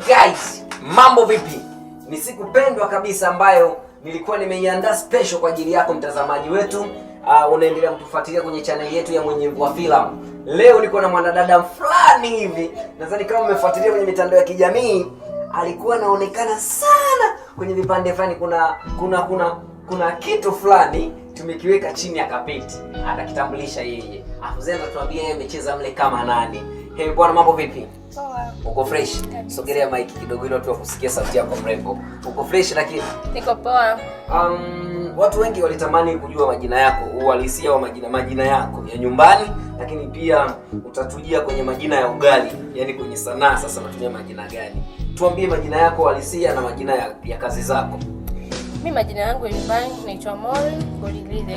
Guys, mambo vipi? Ni siku pendwa kabisa ambayo nilikuwa nimeiandaa special kwa ajili yako mtazamaji wetu. Unaendelea kutufuatilia kwenye channel yetu ya Mwenyevu wa Filamu. Leo niko na mwanadada fulani hivi. Nadhani kama umefuatilia kwenye mitandao ya kijamii, alikuwa anaonekana sana kwenye vipande fulani, kuna kitu fulani tumekiweka chini ya kapeti. Atakitambulisha yeye. Afu Zena tuambie yeye amecheza mle kama nani. Hey bwana, mambo vipi? Poa. Uko fresh? Sogelea mic kidogo ili watu wakusikie sauti yako mrembo. Uko fresh lakini? Niko poa. Watu wengi walitamani kujua majina yako, uhalisia wa majina yako ya nyumbani, lakini pia utatujia kwenye majina ya ugali, yani kwenye sanaa sasa unatumia majina gani? Tuambie majina yako uhalisia na majina ya kazi zako. Mimi majina yangu ya nyumbani naitwa Maureen Golilide.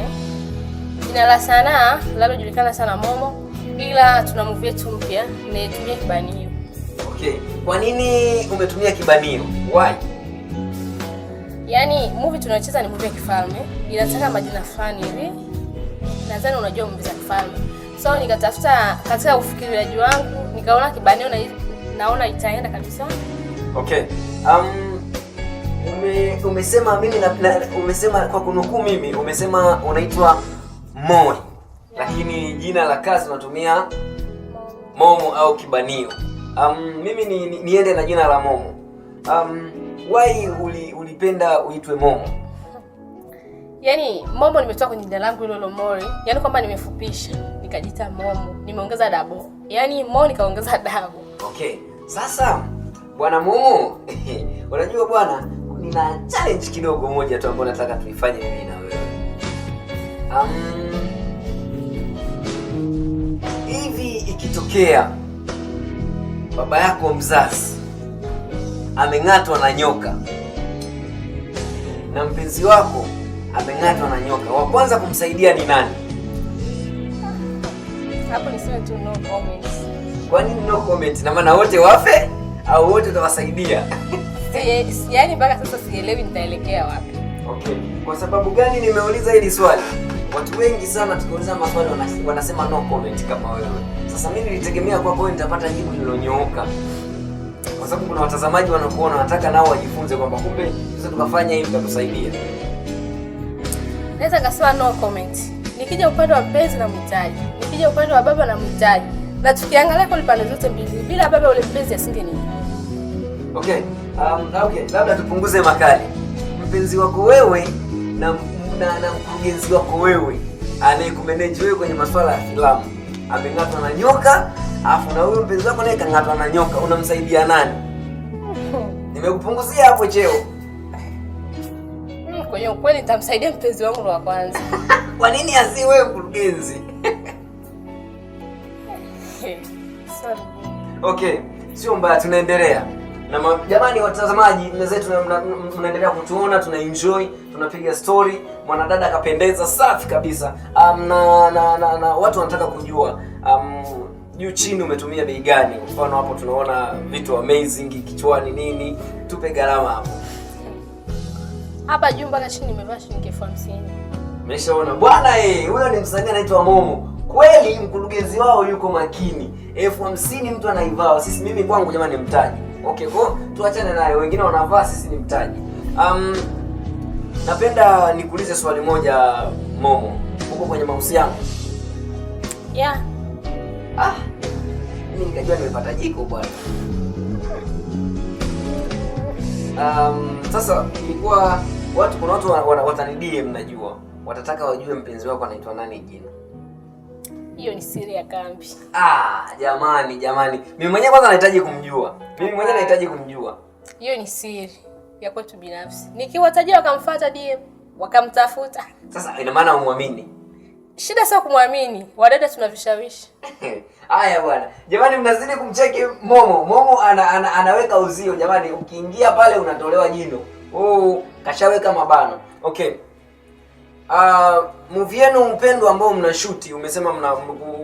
Jina la sanaa linalojulikana sana Momo, ila tuna movie yetu mpya inayotumia kibanio. Okay. Kwa nini umetumia kibanio? Why? Yaani movie tunayocheza ni movie ya kifalme, inataka majina fulani hivi. Nadhani unajua movie za kifalme. So nikatafuta katika ufikiriaji wangu, nikaona kibanio naona itaenda kabisa. Okay. Umesema mimi umesema kwa kunukuu mimi umesema unaitwa Moi. Lakini jina la kazi unatumia Momo au kibanio. Mimi niende na jina la Momo. Why ulipenda uitwe Momo? Yaani Momo nimetoka kwenye jina langu hilo Lomori. Yaani kwamba nimefupisha, nikajita Momo, nimeongeza double. Yaani Mo nikaongeza double. Okay. Sasa bwana Momo, unajua bwana, nina challenge kidogo moja tu ambayo nataka tuifanye mimi na wewe. Hivi ikitokea baba yako mzazi ameng'atwa na nyoka na mpenzi wako ameng'atwa na nyoka, wa kwanza kumsaidia ni nani? Hapo niseme tu no comment. Kwa nini no comment? Na maana wote wafe au wote utawasaidia? Yaani mpaka sasa sielewi nitaelekea wapi. Okay. Kwa sababu gani nimeuliza hili swali? Watu wengi sana tukiuliza maswali wanasema no comment kama wewe. Sasa mimi nilitegemea kwa wewe nitapata jibu lililonyooka. Kwa sababu kuna watazamaji wanakuona wanataka nao wajifunze kwamba kumbe sasa tukafanya hivi tutakusaidia. Naweza kusema no comment. Nikija upande wa mpenzi na mhitaji, nikija upande wa baba na mhitaji, na tukiangalia kwa pande zote mbili, bila baba ule mpenzi asingeni. Okay. Okay, labda tupunguze makali. Mpenzi wako wewe na mkurugenzi wako wewe anayekumanage wewe kwenye masuala ya filamu ameng'atwa na nyoka, afu na huyo mpenzi wako naye kang'atwa na nyoka, unamsaidia nani? Nimekupunguzia hapo cheo. Kwa hiyo kweli nitamsaidia mpenzi wangu wa kwanza. Kwa nini asi wewe mkurugenzi? Sorry. Okay, sio mbaya, tunaendelea. Na jamani watazamaji, mnazetu mnaendelea kutuona, tuna enjoy, tunapiga story, mwanadada akapendeza safi kabisa. Na watu wanataka kujua juu chini umetumia bei gani? Mfano hapo tunaona vitu amazing kichwani nini, tupe gharama hapo. Hapa juu mpaka chini nimevaa shilingi 50,000. Umeshaona bwana, huyo ni msanii anaitwa Momo. Kweli mkurugenzi wao yuko makini. 50,000 mtu anaivaa. Sisi mimi kwangu jamani mtaji. Okay, kwa tuachane nayo. Wengine wanavaa, sisi ni mtaji. Napenda nikuulize swali moja Momo. Uko kwenye mahusiano? Yeah. Mimi nikajua nimepata jiko bwana. Sasa ilikuwa kuna watu watanidia, mnajua. Watataka wajue mpenzi wako anaitwa nani jina. Hiyo ni siri ya kambi. Jamani. Mimi mwenyewe kwanza nahitaji kumjua. Hiyo ni siri ya kwetu binafsi. Nikiwatajia wakamfuata DM, wakamtafuta. Sasa ina maana umwamini. Shida sio kumwamini, wadada tunavishawishi. Haya bwana. Jamani mnazidi kumcheki Momo. Momo anaweka uzio jamani, ukiingia pale unatolewa jino. Kashaweka mabano. Okay. Movie yenu mpendwa ambao mnashuti, umesema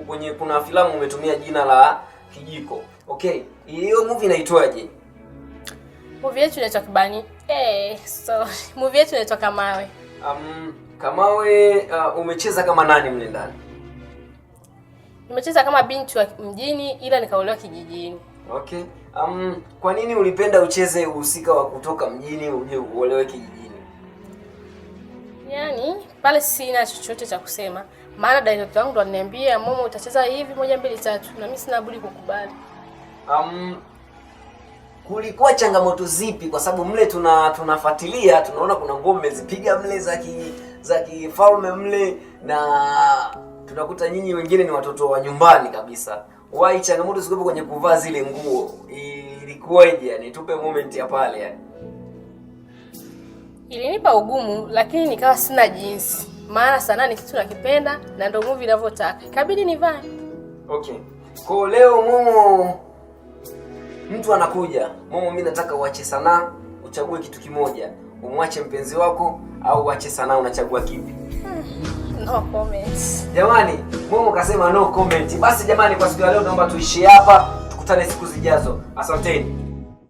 kwenye kuna filamu umetumia jina la Kijiko. Okay. Hiyo movie inaitwaje? Movie yetu inaitwa Kibani. Movie yetu inaitwa Kamawe. Kamawe, umecheza kama nani mle ndani? Nimecheza kama binti wa mjini ila nikaolewa kijijini. Okay. Kwa nini ulipenda ucheze uhusika wa kutoka mjini uje uolewe kijijini? Yaani pale sina chochote cha kusema. Maana director wangu ndo ananiambia Momo utacheza hivi 1 2 3 na mimi sina budi kukubali. Kulikuwa changamoto zipi? Kwa sababu mle tunafuatilia tunaona kuna ngome zipiga mle za kifalme mle, na tunakuta nyinyi wengine ni watoto wa nyumbani kabisa. Why changamoto ziko kwenye kuvaa zile nguo? Ilikuwaje? Yani tupe moment ya pale yani. Ilinipa ugumu lakini nikawa sina jinsi. Maana sanaa ni kitu nakipenda na ndio movie inavyotaka. Ikabidi nivae. Okay. Kwa leo Momo, mtu anakuja, Momo mimi nataka uache sanaa, uchague kitu kimoja. Umwache mpenzi wako au uache sanaa, unachagua kipi? No comments. Jamani, Momo kasema no comment. Basi jamani, kwa siku ya leo naomba tuishie hapa. Tukutane siku zijazo. Asanteni.